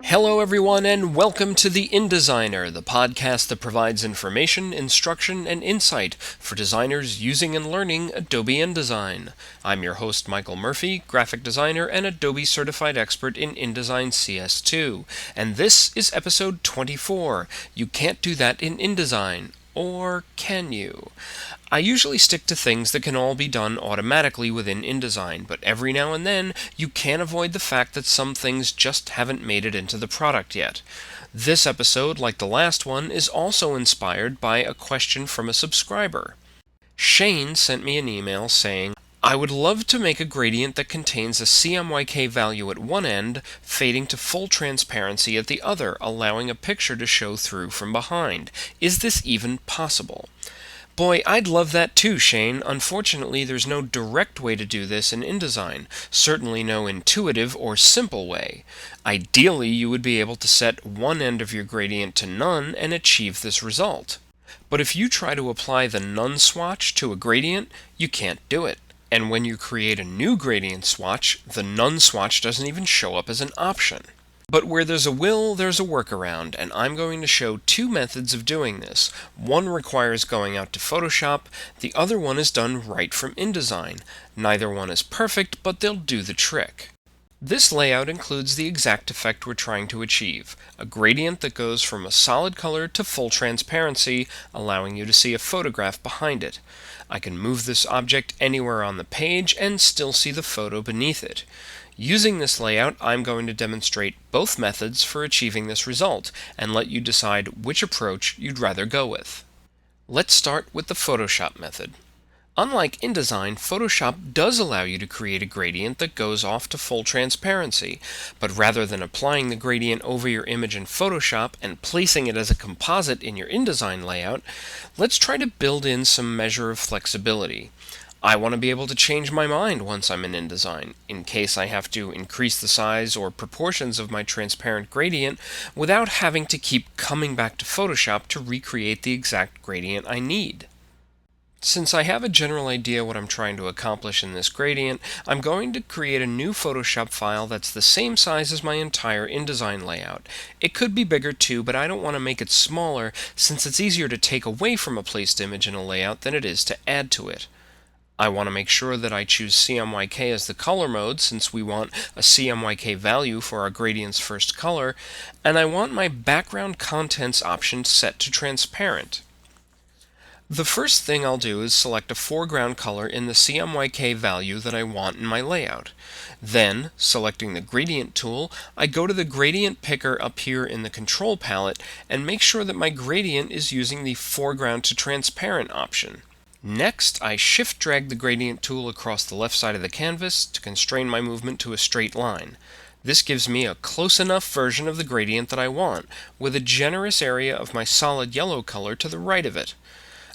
Hello everyone and welcome to the InDesigner, the podcast that provides information, instruction, and insight for designers using and learning Adobe InDesign. I'm your host Michael Murphy, graphic designer and Adobe certified expert in InDesign CS2. And this is episode 24. You can't do that in InDesign. Or can you? I usually stick to things that can all be done automatically within InDesign, but every now and then you can't avoid the fact that some things just haven't made it into the product yet. This episode, like the last one, is also inspired by a question from a subscriber. Shane sent me an email saying, I would love to make a gradient that contains a CMYK value at one end, fading to full transparency at the other, allowing a picture to show through from behind. Is this even possible? Boy, I'd love that too, Shane. Unfortunately, there's no direct way to do this in InDesign. Certainly no intuitive or simple way. Ideally, you would be able to set one end of your gradient to none and achieve this result. But if you try to apply the none swatch to a gradient, you can't do it. And when you create a new gradient swatch, the none swatch doesn't even show up as an option. But where there's a will, there's a workaround, and I'm going to show two methods of doing this. One requires going out to Photoshop, the other one is done right from InDesign. Neither one is perfect, but they'll do the trick. This layout includes the exact effect we're trying to achieve, a gradient that goes from a solid color to full transparency, allowing you to see a photograph behind it. I can move this object anywhere on the page and still see the photo beneath it. Using this layout, I'm going to demonstrate both methods for achieving this result, and let you decide which approach you'd rather go with. Let's start with the Photoshop method. Unlike InDesign, Photoshop does allow you to create a gradient that goes off to full transparency, but rather than applying the gradient over your image in Photoshop and placing it as a composite in your InDesign layout, let's try to build in some measure of flexibility. I want to be able to change my mind once I'm in InDesign, in case I have to increase the size or proportions of my transparent gradient without having to keep coming back to Photoshop to recreate the exact gradient I need. Since I have a general idea what I'm trying to accomplish in this gradient, I'm going to create a new Photoshop file that's the same size as my entire InDesign layout. It could be bigger too, but I don't want to make it smaller since it's easier to take away from a placed image in a layout than it is to add to it. I want to make sure that I choose CMYK as the color mode since we want a CMYK value for our gradient's first color, and I want my background contents option set to transparent. The first thing I'll do is select a foreground color in the CMYK value that I want in my layout. Then, selecting the Gradient tool, I go to the Gradient Picker up here in the Control palette and make sure that my gradient is using the Foreground to Transparent option. Next, I shift-drag the Gradient tool across the left side of the canvas to constrain my movement to a straight line. This gives me a close enough version of the gradient that I want, with a generous area of my solid yellow color to the right of it.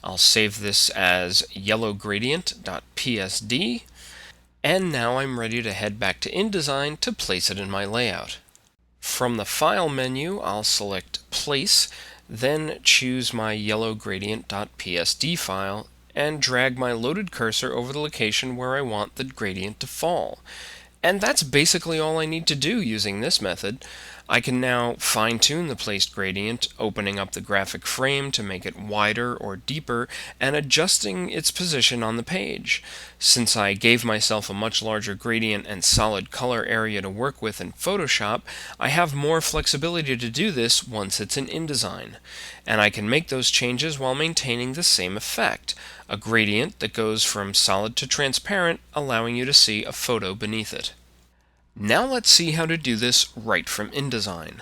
I'll save this as yellowgradient.psd, and now I'm ready to head back to InDesign to place it in my layout. From the File menu, I'll select Place, then choose my yellowgradient.psd file, and drag my loaded cursor over the location where I want the gradient to fall. And that's basically all I need to do using this method. I can now fine-tune the placed gradient, opening up the graphic frame to make it wider or deeper, and adjusting its position on the page. Since I gave myself a much larger gradient and solid color area to work with in Photoshop, I have more flexibility to do this once it's in InDesign. And I can make those changes while maintaining the same effect, a gradient that goes from solid to transparent, allowing you to see a photo beneath it. Now let's see how to do this right from InDesign.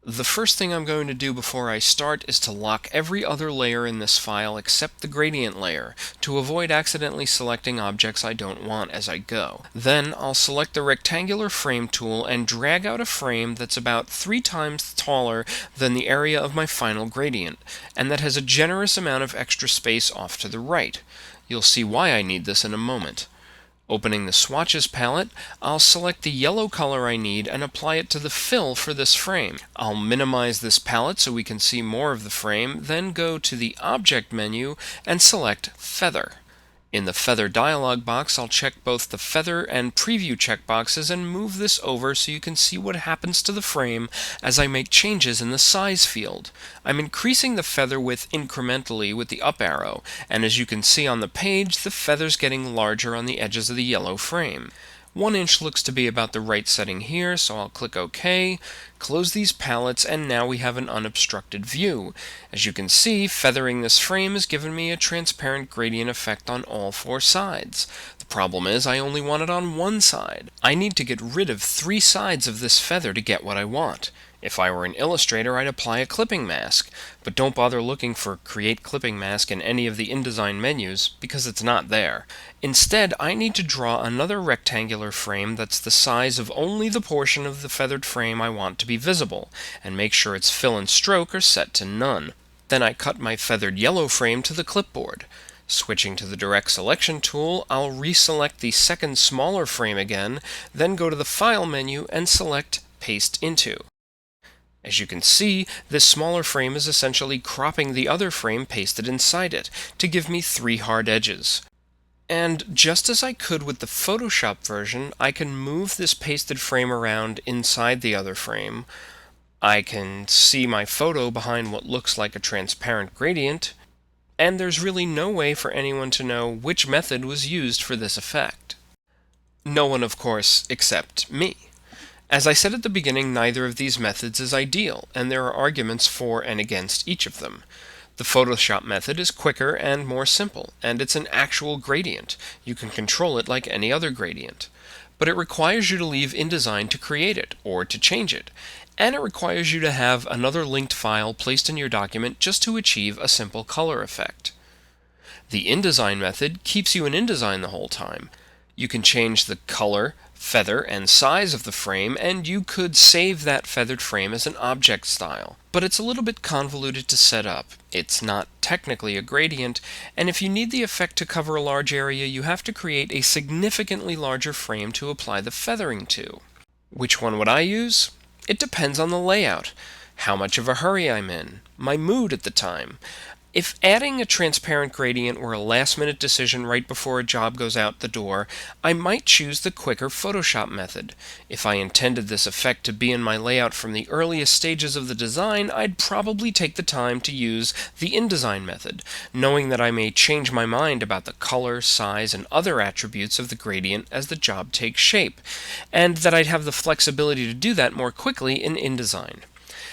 The first thing I'm going to do before I start is to lock every other layer in this file except the gradient layer, to avoid accidentally selecting objects I don't want as I go. Then I'll select the rectangular frame tool and drag out a frame that's about 3 times taller than the area of my final gradient, and that has a generous amount of extra space off to the right. You'll see why I need this in a moment. Opening the Swatches palette, I'll select the yellow color I need and apply it to the fill for this frame. I'll minimize this palette so we can see more of the frame, then go to the Object menu and select Feather. In the Feather dialog box, I'll check both the Feather and Preview checkboxes and move this over so you can see what happens to the frame as I make changes in the size field. I'm increasing the feather width incrementally with the up arrow, and as you can see on the page, the feather's getting larger on the edges of the yellow frame. 1 inch looks to be about the right setting here, so I'll click OK, close these palettes, and now we have an unobstructed view. As you can see, feathering this frame has given me a transparent gradient effect on all 4 sides. The problem is I only want it on one side. I need to get rid of 3 sides of this feather to get what I want. If I were an illustrator, I'd apply a clipping mask, but don't bother looking for Create Clipping Mask in any of the InDesign menus, because it's not there. Instead, I need to draw another rectangular frame that's the size of only the portion of the feathered frame I want to be visible, and make sure its fill and stroke are set to none. Then I cut my feathered yellow frame to the clipboard. Switching to the Direct Selection tool, I'll reselect the second smaller frame again, then go to the File menu and select Paste Into. As you can see, this smaller frame is essentially cropping the other frame pasted inside it to give me 3 hard edges. And just as I could with the Photoshop version, I can move this pasted frame around inside the other frame. I can see my photo behind what looks like a transparent gradient, and there's really no way for anyone to know which method was used for this effect. No one, of course, except me. As I said at the beginning, neither of these methods is ideal, and there are arguments for and against each of them. The Photoshop method is quicker and more simple, and it's an actual gradient. You can control it like any other gradient. But it requires you to leave InDesign to create it, or to change it, and it requires you to have another linked file placed in your document just to achieve a simple color effect. The InDesign method keeps you in InDesign the whole time. You can change the color, feather, and size of the frame, and you could save that feathered frame as an object style. But it's a little bit convoluted to set up. It's not technically a gradient, and if you need the effect to cover a large area, you have to create a significantly larger frame to apply the feathering to. Which one would I use? It depends on the layout, how much of a hurry I'm in, my mood at the time. If adding a transparent gradient were a last-minute decision right before a job goes out the door, I might choose the quicker Photoshop method. If I intended this effect to be in my layout from the earliest stages of the design, I'd probably take the time to use the InDesign method, knowing that I may change my mind about the color, size, and other attributes of the gradient as the job takes shape, and that I'd have the flexibility to do that more quickly in InDesign.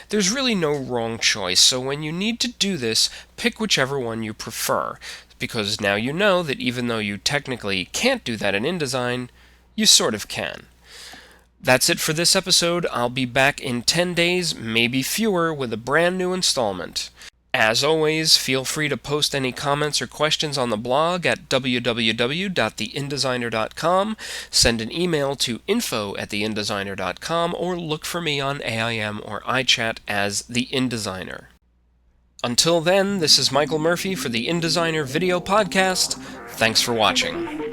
There's really no wrong choice, so when you need to do this, pick whichever one you prefer, because now you know that even though you technically can't do that in InDesign, you sort of can. That's it for this episode. I'll be back in 10 days, maybe fewer, with a brand new installment. As always, feel free to post any comments or questions on the blog at www.theindesigner.com, send an email to info@theindesigner.com, or look for me on AIM or iChat as The InDesigner. Until then, this is Michael Murphy for the InDesigner Video Podcast. Thanks for watching.